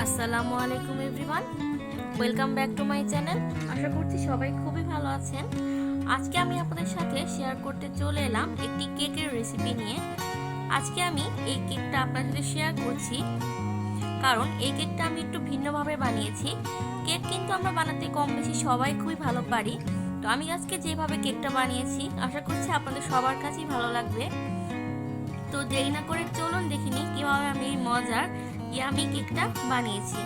আসসালামু আলাইকুম everyone, welcome back to my channel. আশা করছি সবাই খুবই ভালো আছেন। আজকে আমি আপনাদের সাথে শেয়ার করতে চলে এলাম একটি কেকের রেসিপি নিয়ে। আজকে আমি এই কেকটা আপনাদের সাথে শেয়ার করছি কারণ এই কেকটা আমি একটু ভিন্নভাবে বানিয়েছি। কেক কিন্তু আমরা বানাতে কম বেশি সবাই খুবই ভালো পারি, তো আমি আজকে যেভাবে কেকটা বানিয়েছি আশা করছি আপনাদের সবার কাছেই ভালো লাগবে। তো দেরি না করে চলুন দেখিনি কিভাবে আমি এই মজার ইয়ামি কেকটা বানিয়েছি।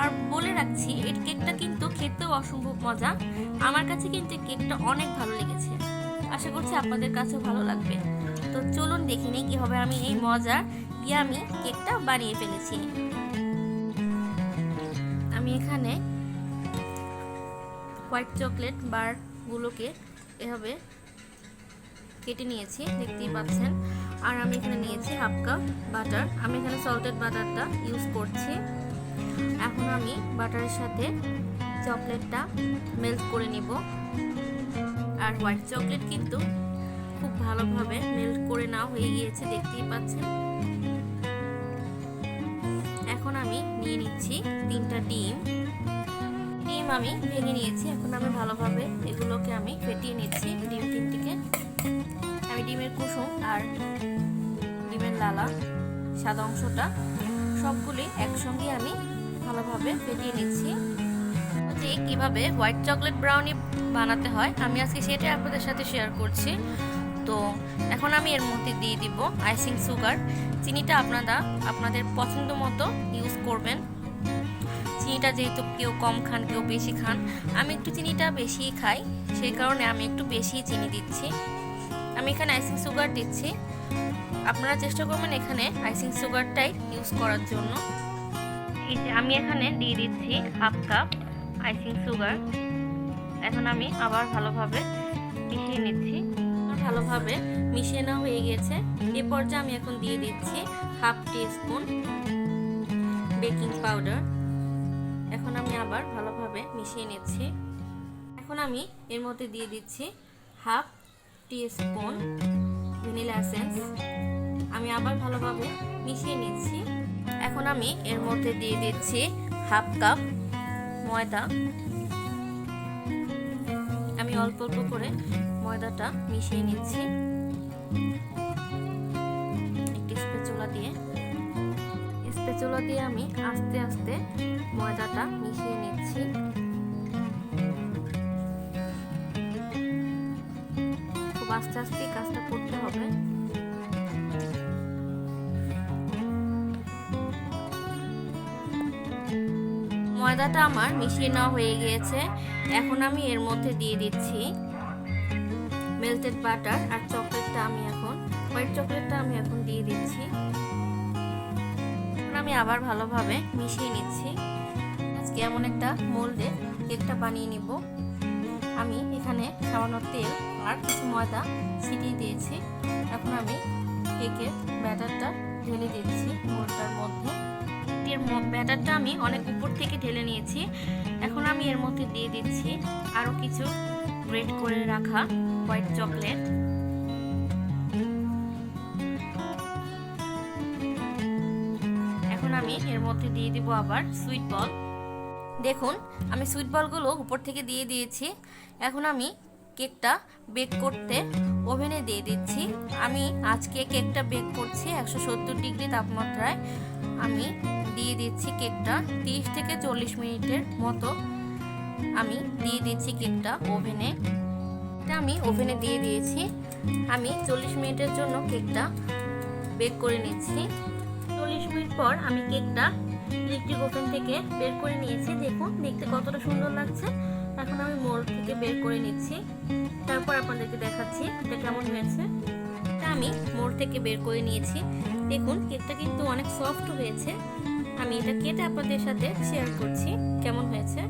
আর বলে রাখছি এই কেকটা কিন্তু খেতেও অসম্ভব মজা। আমার কাছে কিন্তু কেকটা অনেক ভালো লেগেছে, আশা করছি আপনাদের কাছেও ভালো লাগবে। তো চলুন দেখিনি কিভাবে আমি এই মজার ইয়ামি কেকটা বানিয়ে ফেলেছি। আমি এখানে হোয়াইট চকলেট বারগুলোকে এভাবে কেটে নিয়েছি, দেখতেই পাচ্ছেন। আর আমি এখানে নিয়েছি হাফ কাপ বাটার। আমি এখানে সল্টেড বাটারটা ইউজ করছি। এখন আমি বাটারের সাথে চকলেটটা মেল্ট করে নিব। আর হোয়াইট চকলেট কিন্তু খুব ভালোভাবে মেল্ট করে নেওয়া হয়ে গিয়েছে, দেখতেই পাচ্ছেন। এখন আমি নিয়ে নিচ্ছি 3টা ডিম আমি ভেঙে নিয়েছি। এখন আমি ভালোভাবে এগুলোকে আমি ফেটিয়ে নিচ্ছি। ডিম 3টিকে আমি ডিমের কুসুম আর ডিমের লালা সাদা অংশটা সবগুলি একসঙ্গে আমি ভালোভাবে ফেটিয়ে নিচ্ছি। যে কিভাবে হোয়াইট চকলেট ব্রাউনি বানাতে হয় আমি আজকে সেটাই আপনাদের সাথে শেয়ার করছি। তো এখন আমি এর মধ্যে দিয়ে দিব আইসিং সুগার। চিনিটা আপনারা আপনাদের পছন্দ মতো ইউজ করবেন। চিনিটা যেহেতু কেউ কম খান কেউ বেশি খান, আমি একটু চিনিটা বেশিই খাই, সেই কারণে আমি একটু বেশি চিনি দিচ্ছি। আমি এখানে আইসিং সুগার দিচ্ছি, আপনারা চেষ্টা করবেন এখানে আইসিং সুগারটাই ইউজ করার জন্য। এই যে আমি এখানে দিয়ে দিচ্ছি হাফ কাপ আইসিং সুগার। এখন আমি আবার ভালোভাবে মিশিয়ে নিচ্ছি। ভালোভাবে মিশিয়ে নেওয়া হয়ে গেছে। এই পর্যায়ে আমি এখন দিয়ে দিচ্ছি হাফ টিস্পুন বেকিং পাউডার। এখন আমি আবার ভালোভাবে মিশিয়ে নিচ্ছি। এখন আমি এর মধ্যে দিয়ে দিচ্ছি হাফ টিস্পুন ভ্যানিলা এসেন্স। আমি আবার ভালোভাবে মিশিয়ে নিচ্ছি। এখন আমি এর মধ্যে দিয়ে দিচ্ছি হাফ কাপ ময়দা। আমি অল্প অল্প করে ময়দাটা মিশিয়ে নিচ্ছি একটি স্প্যাচুলা দিয়ে আমি আস্তে আস্তে ময়দাটা মিশিয়ে নিচ্ছি। খুব আস্তে আস্তে কাজটা করতে হবে। ময়দাটা আমার মিশিয়ে নেওয়া হয়ে গিয়েছে। এখন আমি এর মধ্যে দিয়ে দিচ্ছি মেল্টেড বাটার আর চকলেটটা। আমি এখন হোয়াইট চকলেটটা আমি এখন দিয়ে দিচ্ছি। আমি আবার ভালোভাবে মিশিয়ে নিচ্ছি। আজকে এমন একটা মোল্ডে কেকটা বানিয়ে নিব। আমি এখানে সামান্য তেল আর কিছু ময়দা ছিটিয়ে দিয়েছি। এখন আমি কেকের ব্যাটারটা ঢেলে দিচ্ছি মোল্ডটার মধ্যে। এর ব্যাটারটা আমি অনেক উপর থেকে ঢেলে নিয়েছি। এখন আমি এর মধ্যে দিয়ে দিচ্ছি আরও কিছু গ্রেট করে রাখা হোয়াইট চকলেট। এখন আমি এর মধ্যে দিয়ে দিব আবার সুইট বল। দেখুন আমি সুইট বলগুলো উপর থেকে দিয়ে দিয়েছি। এখন আমি কেকটা বেক করতে ওভেনে দিয়ে দিচ্ছি। আমি আজকে কেকটা বেক করছি 170 ডিগ্রি তাপমাত্রায়। আমি দিয়ে দিচ্ছি কেকটা 30 থেকে 40 মিনিটের মতো আমি দিয়ে দিচ্ছি কেকটা ওভেনে। এটা আমি ওভেনে দিয়ে দিয়েছি। আমি 40 মিনিটের জন্য কেকটা বেক করে নিচ্ছি। 40 মিনিট পর আমি কেকটা ইলেকট্রিক ওভেন থেকে বের করে নিয়েছি। দেখুন দেখতে কতটা সুন্দর লাগছে। এখন আমি মোল্ড থেকে বের করে নিচ্ছি, তারপর আপনাদেরকে দেখাচ্ছি এটা কেমন হয়েছে। এটা আমি মোল্ড থেকে বের করে নিয়েছি। দেখুন কেকটা কিন্তু অনেক সফট হয়েছে। আমি এটা কেটে আপনাদের সাথে শেয়ার করছি কেমন হয়েছে।